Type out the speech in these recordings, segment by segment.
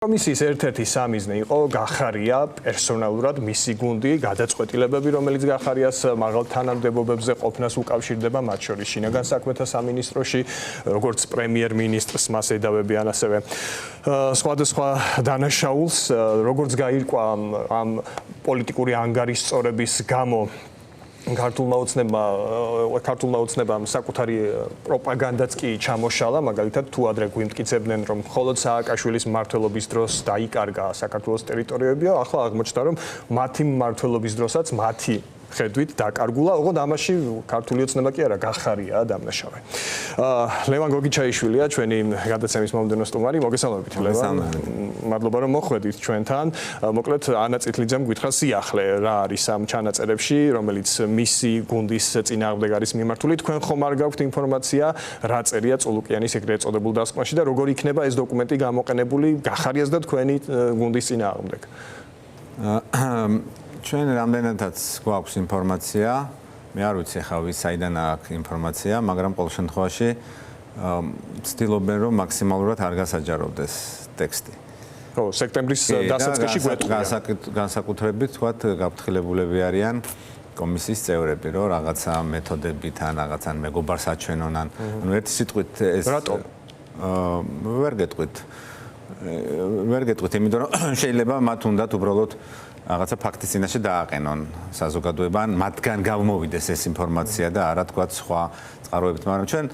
კომისიის ერთ-ერთი სამიზნე იყო გახარია პერსონალურად მისი გუნდი, გადაწყვეტილებები, რომელიც გახარიას მაღალ თანამდებობებზე ყოფნას უკავშირდება, მათ შორის შინაგან საქმეთა სამინისტროში, როგორც პრემიერ-მინისტრს მას ედავებიან, ასევე სხვადასხვა დანაშაულს, როგორც გაირკვა ამ პოლიტიკური ანგარიშწორების გამო ქართულმა ოცნებამ საკუთარი პროპაგანდაც კი ჩამოშალა, მაგალითად თუ ადრე გვიმტკიცებდნენ, რომ მხოლოდ სააკაშვილის მმართველობის დროს დაიკარგა საქართველოს ტერიტორიები, ახლა აღმოჩნდა, რომ მათი მმართველობის დროსაც მათი ხედვით დაკარგულა, ოღონდ ამაში ქართული ოცნება კი არა, გახარია დამნაშავე. ლევან გოგიჩაიშვილია, ჩვენი გადაცემის მომდევნო სტუმარი, მოგესალმებით ლევან. მადლობა რომ მოხვედით ჩვენთან. მოკლედ ანა წითლიძემ გითხრა სიახლე რა არის ამ ჩანაწერებში, რომელიც მისი გუნდის წინააღმდეგ არის მიმართული. თქვენ ხომ არ გაქვთ ინფორმაცია, რა წერია წულუკიანის ეგრეთ წოდებულ დასკვნაში და როგორ იქნება ეს დოკუმენტი გამოყენებული გახარიას და თქვენი გუნდის წინააღმდეგ? ჩვენ რამდენადაც გვაქვს ინფორმაცია, მე არ ვიცი ხა ვის საიდან აქვს ინფორმაცია, მაგრამ ყოველ შემთხვევაში ვცდილობენ რომ მაქსიმალურად არ გასაჯაროვდეს ტექსტი. ხო, სექტემბრის დასაწყისში გვეტყვია. განსაკუთრებით თქვათ გაფრთხილებულები არიან კომისიის წევრები, რომ რაღაცა მეთოდებით ან რაღაცა მეგობარს აჩვენონ ან ერთი სიტყვით ეს რატომ? ვერ გეტყვით, იმიტომ რომ შეიძლება მათ უნდათ უბრალოდ რაღაცა ფაქტის წინაშე დააყენონ საზოგადოება, მათგან გამოვიდეს ეს ინფორმაცია და არა თქვათ სხვა წყაროებით, მაგრამ ჩვენ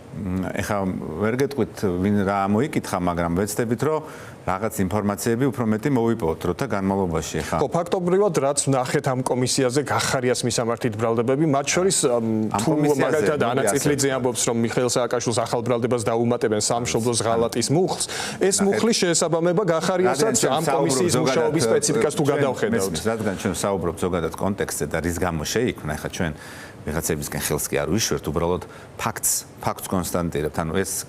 ეხლა ვერ გეტყვით ვინ რა მოიკითხა, მაგრამ ვეცდებით რომ რაღაც ინფორმაციები უფრო მეტი მოვიპოვოთ როცა განმავლობაში ეხლა. ხო, ფაქტობრივად რაც ვნახეთ ამ კომისიაზე გახარიას მისამართით ბრალდებები, მათ შორის თუ მაგალითად ანა წითლიძე ამბობს, რომ მიხეილ სააკაშვილს ახალ ბრალდებას დაუმატებენ სამშობლოს ღალატის მუხლს, ეს მუხლი შეესაბამება გახარიასაც ამ კომისიის მუშაობის სპეციფიკას თუ გადავხედავთ. რადგან ჩვენ საუბრობთ ზოგადად კონტექსტზე და რის გამო შეიქმნა, ეხლა ჩვენ ვიღაცებისგან ხელს კი არ ვიშვერთ, უბრალოდ ფაქტს კონსტატირებთ. ანუ ეს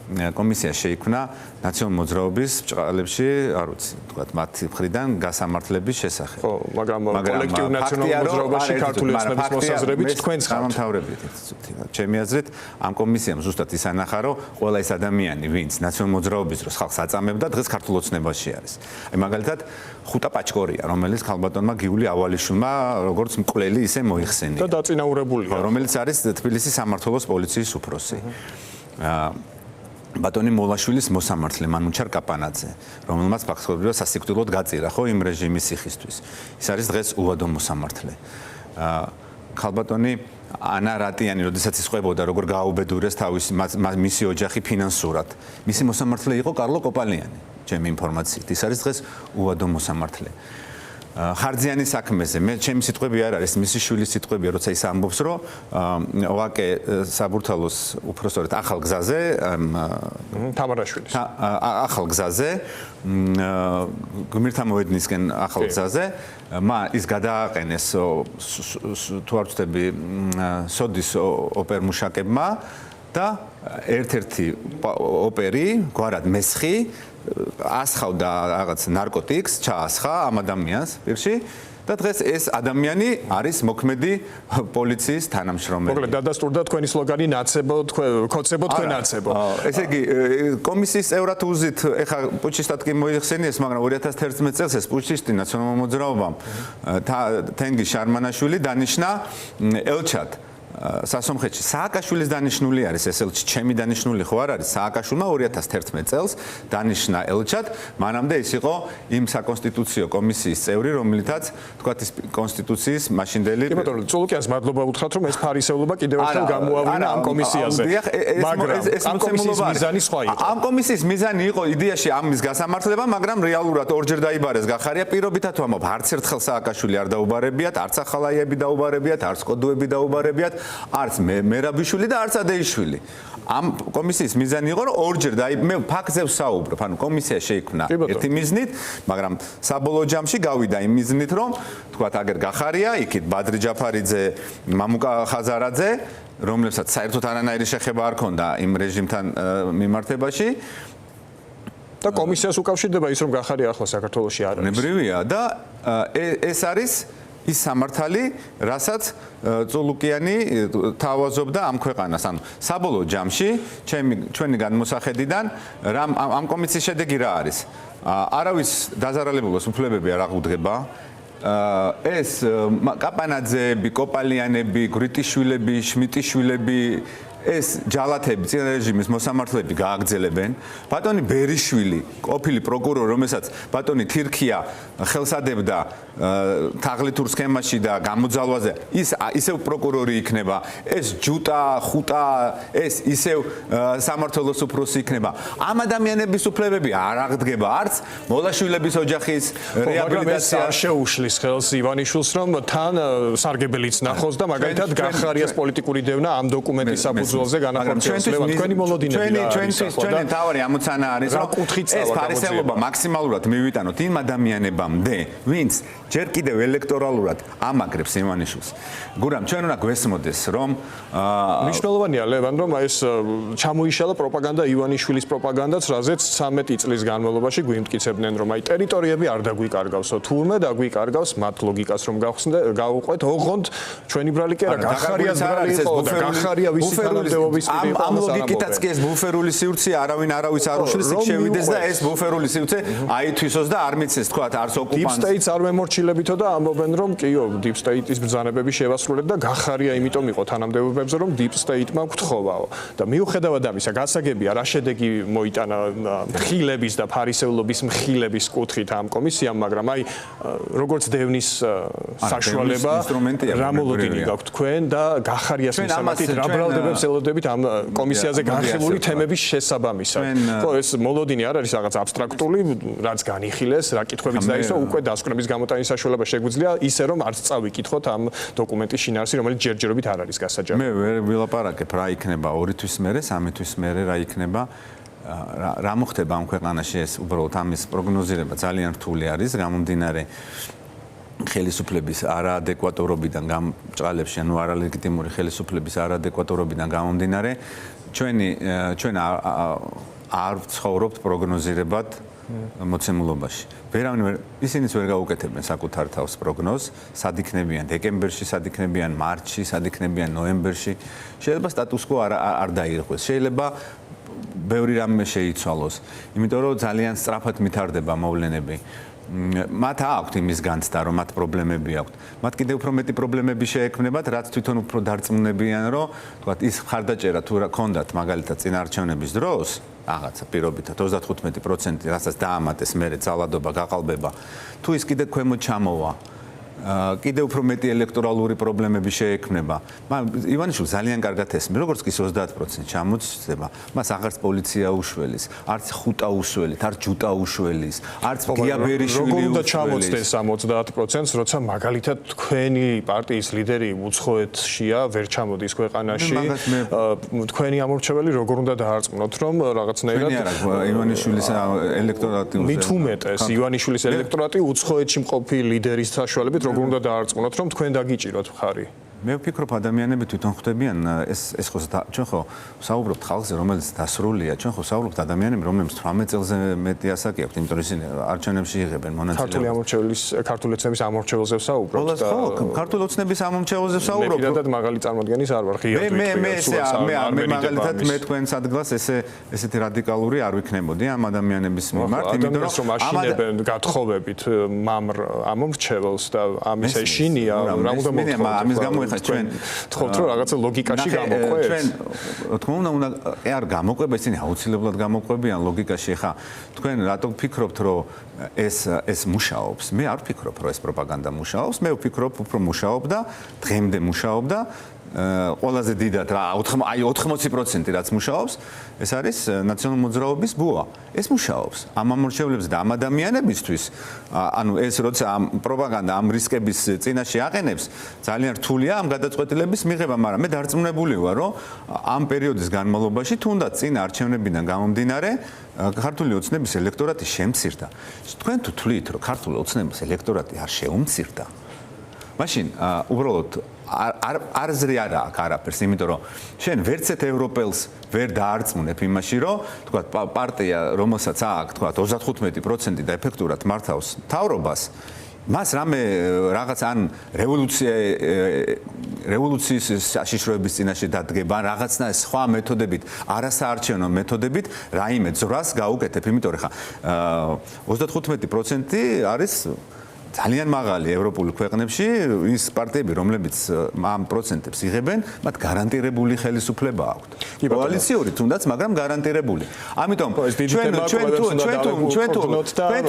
კომისია შეიქმნა ნაციონალურ მოძრაობის ბჭყალებში, არ ვიცი, თქვათ მათი მხრიდან გასამართლების შესახებ. ხო, მაგრამ კოლექტიურ ნაციონალურ მოძრაობაში ქართული ოცნების მოსაზრებით თქვენს გამთავრებით. ჩემი აზრით, ამ კომისიამ ზუსტად ის ანახა, რომ ყველა ეს ადამიანი, ვინც ნაციონალურ მოძრაობის დროს ხალხს აწამებდა, დღეს ქართულ ოცნებაში არის. აი მაგალითად ხუტა პაჭკორია, რომელიც ქალბატონმა გიული ავალიშვილმა როგორც მკვლელი ისე მოიხსენია. და დაწინაურებულია. რომელიც არის თბილისის სამმართველოს პოლიციის უფროსი. ბატონი მოლაშვილის მოსამართლე მანუჩარ კაპანაძე, რომელმაც ფაქტობრივად სასიკვდილოდ გაწირა ხო იმ რეჟიმის სიხისთვის. ის არის დღეს უვადო მოსამართლე. ქალბატონი ანა რატიანი, როდესაც ის ყვებოდა, როგორ გააუბედურეს მისი ოჯახი ფინანსურად. მისი მოსამართლე იყო კარლო კოპალიანი, ჩემი ინფორმაციით. ის არის დღეს უვადო მოსამართლე. ხარძიანი საქმეზე მე ჩემი სიტყვები არ არის, მისი შვილის სიტყვებია, როცა ის ამბობს, რომ ვაკე საბურთალოს უпростоრეთ ახალ გზაზე თამარაშვილის ახალ გზაზე გმირთა მოედნისკენ ახალ გზაზე ის გადააყენეს თუ არ ვწდები სოდის ოპერმუშაკებმა და ერთ-ერთი ოპერი გვარად მესხი ასხავდა რაღაც ნარკოტიკს, ჩაასხა ამ ადამიანს პირში და დღეს ეს ადამიანი არის მოქმედი პოლიციის თანამშრომელი. მოკლედ დადასტურდა თქვენი სლოგანი ნაცებო, ქოცებო თქვენ ნაცებო. ესე იგი კომისიის წევრად უზით, ეხა პუჩისტად კი მოიხსენიეს, მაგრამ 2011 წელს ეს პუჩისტი ნაციონალურ მოძრაობამ თენგი შარმანაშვილი დანიშნა ელჩად სასომხეთში. სააკაშვილის დანიშნული არის ეს ელჩი, ჩემი დანიშნული ხო არ არის? სააკაშვილმა 2011 წელს დანიშნა ელჩად, მანამდე ის იყო იმ საკონსტიტუციო კომისიის წევრი, რომელთაც თქვათ ის კონსტიტუციის მაშინდელი. კი ბატონო, წულუკიანს მადლობა უთხრათ, რომ ეს ფარისევლობა კიდევ ერთხელ გამოავლინა ამ კომისიაზე. მაგრამ ამ კომისიის მიზანი სხვა იყო. ამ კომისიის მიზანი იყო იდეაში ამის გასამართლება, მაგრამ რეალურად ორჯერ დაიბარეს გახარია. პირობითად ვამბობ, არც ერთხელ სააკაშვილი არ დაუბარებიათ, არც ახალაიები დაუბარებიათ, არც კოდუები დაუბარებიათ. არც მერაბიშვილი და არც ადეიშვილი. ამ კომისიის მიზანი იყო, რომ ორჯერ მე ფაქტზე ვსაუბრობ. ანუ კომისია შეიქმნა ერთი მიზნით, მაგრამ საბოლოო ჯამში გავიდა იმ მიზნით, რომ თქვათ აგერ გახარია, იქით ბადრი ჯაფარიძე, მამუკა ხაზარაძე, რომლებსაც საერთოდ არანაირი შეხება არ ქონდა იმ რეჟიმთან მიმართებაში. და კომისიას უკავშირდება ის, რომ გახარია ახლა საქართველოში არ არის. ნებრივია და ეს არის ის სამართალი, რასაც წულუკიანი თავაზობდა ამ ქვეყანას. ანუ საბოლოო ჯამში ჩვენი განმოსახედიდან ამ კომისიის შედეგი რა არის? არავის დაზარალებულოს უფლებები არ აღუდგება. ეს კაპანაძეები, კოპალიანები, გრიტიშვილები, შმიტიშვილები ეს ჯალათები წინა რეჟიმის მოსამართლეები გააგრძელებენ. ბატონი ბერიშვილი, ყოფილი პროკურორი, რომელსაც ბატონი თირქია ხელსადებდა თაღლითურ სქემაში და გამოძალვაზე, ის ისევ პროკურორი იქნება. ეს ჯუტა, ხუტა, ეს ისევ სამართლოს უფროსი იქნება. ამ ადამიანების უფლებები არ აღდგება არც მოლაშვილების ოჯახის რეაბილიტაცია არ შეუშლის ხელს ივანიშვილს, რომ თან სარგებელიც ნახოს და მაგალითად გახარიას პოლიტიკური დევნა ამ დოკუმენტის საფუძველზე განახორციელოს. თქვენი მოლოდინები რა არის? ჩვენი თავარი ამოცანა არის, რომ ეს ფარისეულობა მაქსიმალურად მივიტანოთ იმ ადამიანებამდე, ვინც ჯერ კიდევ ელექტორალურად ამაგრებს ივანიშვილს. გურამ, ჩვენ უნდა გვესმოდეს, რომ მნიშვნელოვანია ლევან, რომ ეს ჩამოიშალა პროპაგანდა ივანიშვილის პროპაგანდაც, რაზეც 13 წლის განმავლობაში გვიმტკიცებდნენ, რომ აი ტერიტორიები არ დაგვიკარგავსო. თურმე დაგვიკარგავს მათ ლოგიკას, რომ გავუყვეთ ოღონდ ჩვენი ბრალი კი არა, გახარიას ბრალი იყო და გახარია ვისი თანამდებობის პირი იყო. ამ ლოგიკითაც კი ეს ბუფერული სივრცე არავის არ უშლის, იქ შევიდეს და ეს ბუფერული სივრცე აითვისოს და არ მიცეს თქვა არც ოკუპანტს. Deep State არ მემორჩილებითო და ამბობენ, რომ კიო, Deep State-ის ბრძანებები შევასრულეთ და გახარია იმიტომ იყო თანამდებობებზე, რომ Deep State-მა გთხოვაო. და მიუხედავად ამისა, გასაგებია რა შედეგი მოიტანა მხილების და ფარისეულობის მხილების კუთხით ამ კომისიამ, მაგრამ აი როგორც დევნის საშუალება რა მოლოდინი გაქვთ თქვენ და გახარიას მისამართით რა ბრალდებებს ელოდებით ამ კომისიაზე განხილული თემების შესაბამისად. ხო, ეს მოლოდინი არ არის რაღაც აბსტრაქტული, რაც განიხილეს, რა კითხვებიც დაისვა, უკვე დასკვნების გამოტანის საშუალება შეგვიძლია ისე რომ არც წავიკითხოთ ამ დოკუმენტის შინაარსი, რომელიც ჯერჯერობით არ არის გასაჯარო. მე ვერ ვილაპარაკებ რა იქნება 2 თვის მერე, 3 თვის მერე რა იქნება. რა მოხდება ამ ქვეყანაში ეს უბრალოდ ამის პროგნოზირება ძალიან რთული არის, გამომდინარე ხელისუფლების არაადეკვატურობიდან გამჭყალებში, ანუ არალეგიტიმური ხელისუფლების არაადეკვატურობიდან გამომდინარე, ჩვენ არ ვცხოვრობთ პროგნოზირებად მოცემულობაში. ისინიც ვერ გაუკეთებენ საკუთარ თავს პროგნოზს, სად იქნებიან დეკემბერში, სად იქნებიან მარტში, სად იქნებიან ნოემბერში. შეიძლება სტატუს-კვო არ დაირღვეს. შეიძლება ბევრი რამე შეიცვალოს, იმიტომ რომ ძალიან სწრაფად მითარდება მოვლენები. მათ აქვთ იმის განცდა, რომ მათ პრობლემები აქვთ. მათ კიდევ უფრო მეტი პრობლემები შეექმნებათ, რაც თვითონ უფრო დარწმუნებიან, რომ თქვათ ის ხარდაჭერა თუ რა ქონდათ მაგალითად წინაარჩევნების დროს, რაღაცა პირობითად 35%, რასაც დაამატეს მერე ძალადობა, გაყალბება, თუ ის კიდე ქვემოთ ჩამოვა, კიდევ უფრო მეტი ელექტორალური პრობლემები შეექმნება. ივანიშვილს ძალიან კარგად ესმის, როგორც კი 30% ჩამოწდება, მას აღარც პოლიცია უშველის, არც ხუტა უშველით, არც ჯუტა უშველის, არც გიაბერიშვილი უშველის. როგორ უნდა ჩამოწდეს ამ 30%-ს, როცა მაგალითად თქვენი პარტიის ლიდერი უცხოეთშია, ვერ ჩამოდის ქვეყანაში. თქვენი ამორჩეველი როგორ უნდა დაარწმუნოთ, რომ რაღაცნაირად ივანიშვილის ელექტორატი მით უმეტეს ივანიშვილის ელექტორატი უცხოეთში მყოფი ლიდერის საშუალებით როგორ უნდა დაარწმუნოთ, რომ თქვენ დაგიჭიროთ მხარი? მე ვფიქრობ ადამიანები თვითონ ხვდებიან ეს ხო ჩვენ ხო საუბრობთ ხალხზე, რომელიც დასრულია, ჩვენ ხო საუბრობთ ადამიანები, რომლებიც 18 წელზე მეტი ასაკი აქვთ, იმიტომ რომ ისინი არჩევნებში იღებენ მონაწილეობას. ქართული ოცნების ამორჩეველზე ვსაუბრობთ და ქართული ოცნების ამორჩეველზე ვსაუბრობ. მე პირადად მაღალი წარმოდგენის არ ვარ, ღიად მე მაგალითად მე თქვენს ადგილას ესეთი რადიკალური არ ვიქნებოდი ამ ადამიანების მიმართ, იმიტომ რომ აშინებენ გათხოვებით ამორჩეველს და ამის ეშინია, რა უნდა მოხდეს? ჩვენ თხოვთ რომ რაღაცა ლოგიკაში გამოყვეს. ჩვენ თქმა უნდა არ გამოყვება, ისინი აუცილებლად გამოყვებიან ლოგიკაში. ხა თქვენ რატო ვფიქრობთ რომ ეს მუშაობს? მე არ ვფიქრობ რომ ეს პროპაგანდა მუშაობს, მე ვფიქრობ უფრო მუშაობდა, დღემდე მუშაობდა. ყველაზე დიდად რა 80% რაც მუშაობს, ეს არის ნაციონალური მოძრაობის ბუა. ეს მუშაობს. ამ ამორჩევლებს და ამ ადამიანებისთვის, ანუ ეს როცა ამ პროპაგანდა ამ რისკების წინაშე აყენებს, ძალიან რთულია ამ გადაწყვეტილების მიღება, მაგრამ მე დარწმუნებული ვარ, რომ ამ პერიოდის განმავლობაში თუნდაც წინ არჩევნებიდან გამომდინარე, ქართული ოცნების ელექტორატი შემცირდა. თქვენ თუ თვლით, რომ ქართული ოცნების ელექტორატი არ შეუმცირდა? მაშინ უბრალოდ არ ზრი არა აქ არაფერს, იმიტომ რომ შენ ვერცეთ ევროპელს ვერ დაარწმუნებ იმაში, რომ თქვა პარტია, რომელსაც აქვს თქვა 35% და ეფექტურად მართავს მთავრობას, მას რამე რაღაც ან რევოლუციის საშიშროების წინაშე დადგება, ან რაღაცნაირ სხვა მეთოდებით, არასაარჩევნო მეთოდებით რაიმე ძვრას გაუკეთებ, იმიტომ რომ ხა 35% არის ძალიან მაღალი ევროპულ ქვეყნებში ის პარტიები, რომლებიც ამ პროცენტებს იღებენ, მათ გარანტირებული ხელისუფლება აქვთ. კოალიციური თუნდაც, მაგრამ გარანტირებული. ამიტომ ჩვენ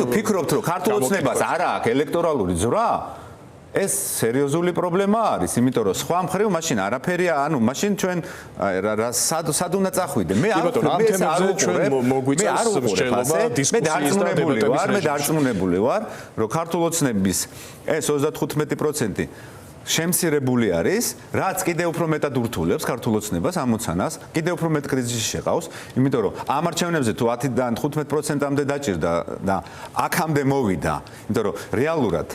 თუ ფიქრობთ, რომ ქართულ ოცნებას არ აქვს ელექტორალური ძვრა, ეს სერიოზული პრობლემა არის, იმიტომ რომ სხვა მხრივ მაშინ არაფერია, ანუ მაშინ ჩვენ სად უნდა წახვიდე? მე არ დარწმუნებული ვარ, რომ ქართულ ოცნების ეს 35% შემცირებული არის, რაც კიდევ უფრო მეტად ურთულებს ქართულ ოცნებას ამოცანას, კიდევ უფრო მეტ კრიზისში შეყავს, იმიტომ რომ ამ არჩევნებზე თუ 10-დან 15%-ამდე დაჭირდა და აქამდე მოვიდა, იმიტომ რომ რეალურად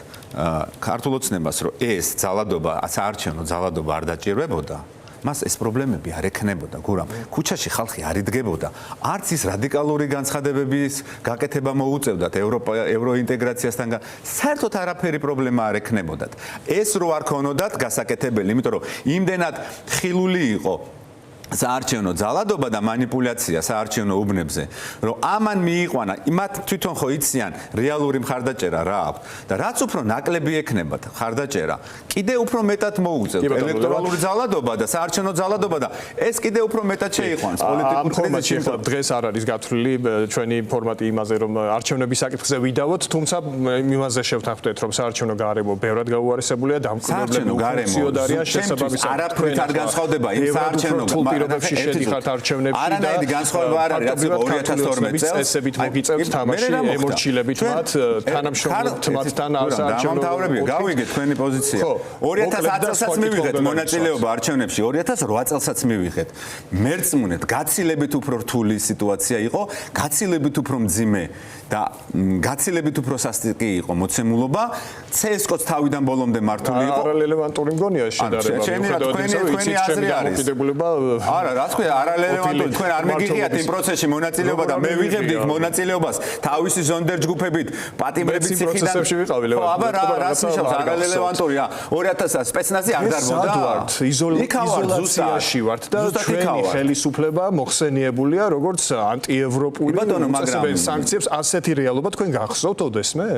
ქართულ ოცნებას რომ ეს ძალადობა, საარჩევნო ძალადობა არ დაჭირვებოდა, მას ეს პრობლემები არ ექნებოდა, გურამ. ქუჩაში ხალხი არ იდგებოდა. არც ის რადიკალური განცხადებების გაკეთება მოუწევდათ ევროინტეგრაციასთან. საერთოდ არაფერი პრობლემა არ ექნებოდათ. ეს რო არ ქონოდათ გასაკეთებელი, იმიტომ რომ იმდენად ხილული იყო საარჩევნო ძალადობა და манипуляცია საარჩევნო უბნებზე, რომ ამან მიიყვანა, მათ თვითონ ხო იციან რეალური მხარდაჭერა რა აქვს და რაც უფრო ნაკლები ექნებათ მხარდაჭერა, კიდე უფრო მეტად მოუწევთ ელექტორალური ძალადობა და საარჩევნო ძალადობა და ეს კიდე უფრო მეტად შეიყვანს პოლიტიკურ კრიზისში. დღეს არ არის გათვლილი ჩვენი ფორმატი იმაზე, რომ არჩევნების საკითხზე ვიდავოთ, თუმცა იმაზე შევთანხმდეთ, რომ საარჩევნო გარემო ბევრად გაუარესებულია, დამკვირვებლები უხორციელო არიან შესაბამისად. არაფრით არ განსხვავდება იმ საარჩევნო პირობებში შედიხართ არჩევნებში და არანაირი განსხვავება არ არის, რაც 2012 წელს წესებით მოგიწევთ თამაში, ემორჩილებით მათ, თანამშრომლობთ მათთან არჩევნებში. გავიგეთ თქვენი პოზიცია. 2010 წელსაც მივიღეთ მონაწილეობა არჩევნებში, 2008 წელსაც მივიღეთ. მერწმუნეთ, გაცილებით უფრო რთული სიტუაცია იყო, გაცილებით უფრო მძიმე და გაცილებით უფრო სასტიკი იყო მოცემულობა. CSKO-ც თავიდან ბოლომდე მართული იყო. არარელევანტური მგონია შედარება. თქვენი აზრი არის. არა, რა თქვია, არარელევანტური, თქვენ არ მიგიღიათ იმ პროცესში მონაწილეობა და მე ვიღებდი მონაწილეობას თავისი ზონდერ ჯგუფებით, პატიმრებით ციხიდან. ხო, აბა რას ნიშნავს არარელევანტური? 2000 სპეცნაზი არ დარბოდა. იზოლაციაში ვართ და ჩვენი ხელისუფლება მოხსენიებულია როგორც ანტიევროპული სანქციებს, ასეთი რეალობა თქვენ გახსოვთ ოდესმე?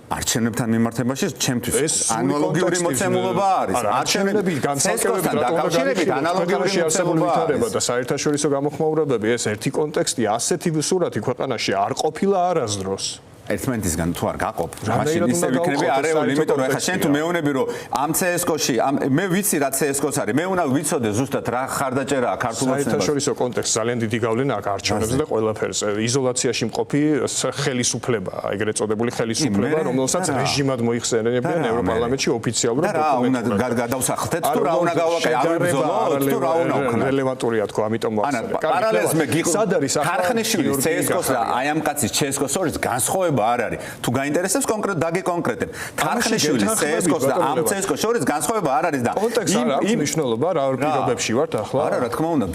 არჩევნებთან მიმართებაში ჩემთვის ანალოგიური მოცემულობა არის. არჩევნები განსაკუთრებით დაკავშირებით ანალოგიური მოცემულობა არის და საერთაშორისო გამოხმაურებები ეს ერთი კონტექსტია, ასეთი სურათი ქვეყანაში არ ყოფილა არასდროს. ერთმანეთისგან თუ არ გაყოფ, მაშინ ისე ვიქნები არეული, იმიტომ რომ ეხლა შენ თუ მეუნები რომ ამ CSKO-ში, მე ვიცი რა CSKO-ს არის, მე უნდა ვიცოდე ზუსტად რა ხარდაჭერაა ქართულ ოცნებას. საერთაშორისო კონტექსტი ძალიან დიდი გავლენა აქვს არჩევნებზე და ყველაფერს. იზოლაციაში მყოფი ხელისუფლება, ეგრეთ წოდებული ხელისუფლება, რომელსაც რეჟიმად მოიხსენებიან ევროპარლამენტში ოფიციალურად. რა უნდა გადავსახლდეთ თუ რა უნდა გავაკეთოთ? არ ვიბრძოლოთ თუ რა უნდა ვქნათ? რელევანტურია თქო, ამიტომ მოახსენე. პარალელს მე გიხსნად არის ქარხნიშვილი CSKO-ს და აი ამ კაცის CSKO-ს შორის განსხვავება არ არის. თუ გაინტერესებს კონკრეტ დაგეკონკრეტებ. ქარხნიშვილის CSKO-ს და ამ CSKO-ს შორის განსხვავება არ არის და იმ მნიშვნელობა რა პირობებში ვართ ახლა? არა, რა თქმა უნდა,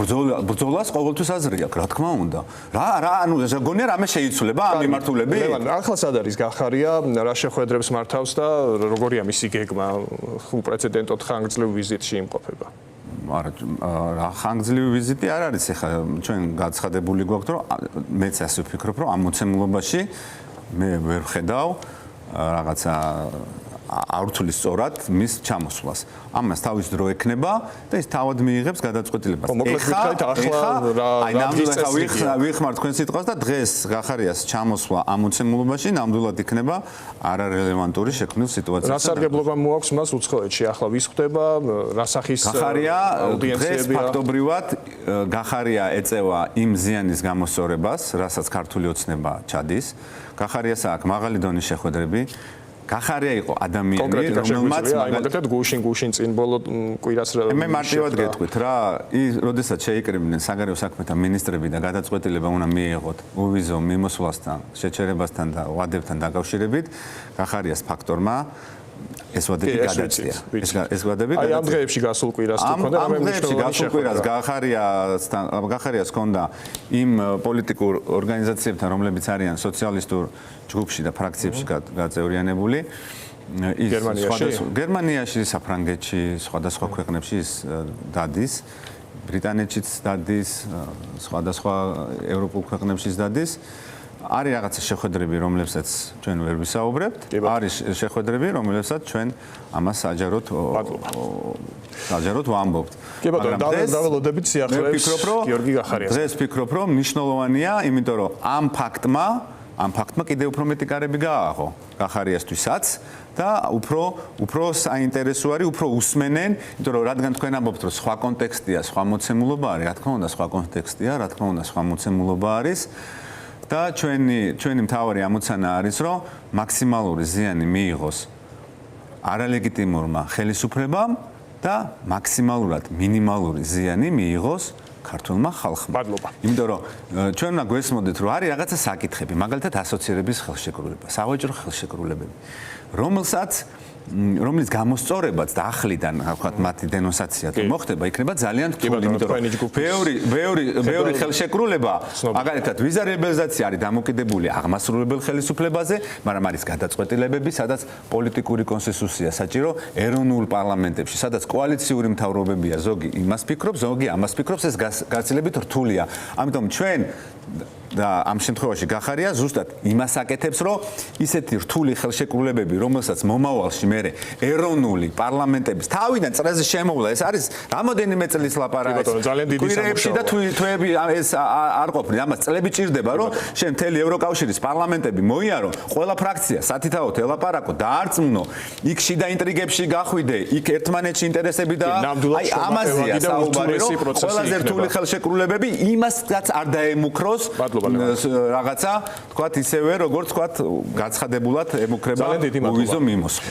ბრძოლას ყოველთვის აზრი აქვს, რა თქმა უნდა. რა, ანუ გონია რამე შეიცვლება ამ მიმართულები? ახლა სად არის გახარია, რა შეხვედრებს მართავს და როგორია მისი გეგმა უპრეცედენტოდ ხანგრძლივ ვიზიტში იმყოფება? არა, ხანგრძლივი ვიზიტი არ არის, ეხლა ჩვენ გაცხადებული გვაქვს, რომ მეც ასე ვფიქრობ, რომ ამ მოცემულობაში მე ვერ ხედავ რაღაცა აურთulis სწორად მის ჩამოსვლას. ამას თავის დრო ექნება და ის თავად მიიღებს გადაწყვეტილებას. ეხლა ვიხმარ თქვენ სიტყვას და დღეს გახარიას ჩამოსვლა ამ მოცემულობაში ნამდვილად იქნება არარელევანტური შექმნილ სიტუაციას. რა სარგებლობა მოაქვს მას უცხოეთში? ახლა ვის ხდება, რა სახის აუდიენციებია? დღეს ფაქტობრივად გახარია ეწევა იმ ზიანის გამოსწორებას, რასაც ქართული ოცნება ჩადის. გახარიას აქვს მაღალი დონის შეხვედრები. გახარია იყო ადამიანი, რომელმაც მაგალითად გუშინ წინ ბოლო კვირას მე მარტივად გეტყვით რა, ის როდესაც შეიკრიბნენ საგარეო საქმეთა ministrები და გადაწყვეტილება უნდა მიიღოთ უვიზო მიმოსვლასთან, შეჩერებასთან და ვადებთან დაკავშირებით, გახარიას ფაქტორმა ეს ვადები გადაწყვეტა. ეს ვადები აი ამ დღეებში გასულ კვირას თუ ქონდა ამ დღეებში გასულ კვირას გახარიას ქონდა იმ პოლიტიკურ ორგანიზაციებთან, რომლებიც არიან სოციალისტურ ჯგუფში და ფრაქციებში გაწევრიანებული გერმანიაში, საფრანგეთში, სხვადასხვა ქვეყნებში ის დადის, ბრიტანეთშიც დადის, სხვადასხვა ევროპულ ქვეყნებშიც დადის. არის რაღაცა შეხვედრები, რომლებსაც ჩვენ ვერ ვისაუბრებთ. არის შეხვედრები, რომლებსაც ჩვენ ამას საჯაროდ ვამბობთ. კი ბატონო, დაველოდებით სიახლეებს გიორგი გახარიას. დღეს ვფიქრობ, რომ მნიშვნელოვანია, იმიტომ რომ ამ ფაქტმა კიდევ უფრო მეტი კარები გააღო გახარიასთვისაც და უფრო საინტერესო არის, უფრო usmenen, იმიტომ რომ რადგან თქვენ ამბობთ, რომ სხვა კონტექსტია, სხვა მოცემულობა არის, რა თქმა უნდა, სხვა კონტექსტია, რა თქმა უნდა, სხვა მოცემულობა არის. და ჩვენი მთავარი ამოცანა არის, რომ მაქსიმალური ზიანი მიიღოს არალეგიტიმურმა ხელისუფლებამ და მაქსიმალურად მინიმალური ზიანი მიიღოს ქართულმა ხალხმა. იმიტომ რომ ჩვენ უნდა გვესმოდეთ, რომ არის რაღაცა საკითხები, მაგალითად ასოცირების ხელშეკრულება, სავაჭრო ხელშეკრულებები, რომლის გამოსწორებაც და ახლიდან, ვთქვათ, მათი დენონსაცია თუ მოხდება, იქნება ძალიან რთული, იმიტომ რომ ბევრი ხელშეკრულება, მაგალითად, ვიზა ლიბერალიზაცია არის დამოკიდებული აღმასრულებელ ხელისუფლებაზე, მაგრამ არის გადაწყვეტილებები, სადაც პოლიტიკური კონსენსუსია საჭირო ეროვნულ პარლამენტებში, სადაც კოალიციური მთავრობებია, ზოგი იმას ფიქრობს, ზოგი ამას ფიქრობს, ეს გაცილებით რთულია. ამიტომ ჩვენ და ამ შემთხვევაში გახარია ზუსტად იმას აკეთებს, რომ ისეთი რთული ხელშეკრულებები, რომელსაც მომავალში მე ეროვნული პარლამენტების თავიდან წრეზე შემოვლა, ეს არის რამოდენიმე წლის ლაპარაკი. კვირეებში და თვეები ეს არ ყოფილი. ამას წლები ჭირდება, რომ შენ მთელი ევროკავშირის პარლამენტები მოიარო, ყველა ფრაქცია სათითაოდ ელაპარაკო, დაარწმუნო, იქ შიდა ინტრიგებში გახვიდე, იქ ერთმანეთში ინტერესები და აი ამაზეა საუბარი, რომ ყველაზე რთული ხელშეკრულებები იმასაც არ დაემუქროს რაღაცა, თქვათ ისევე, როგორც თქვათ, გაცხადებულად ემუქრება უვიზო მიმოსვლა.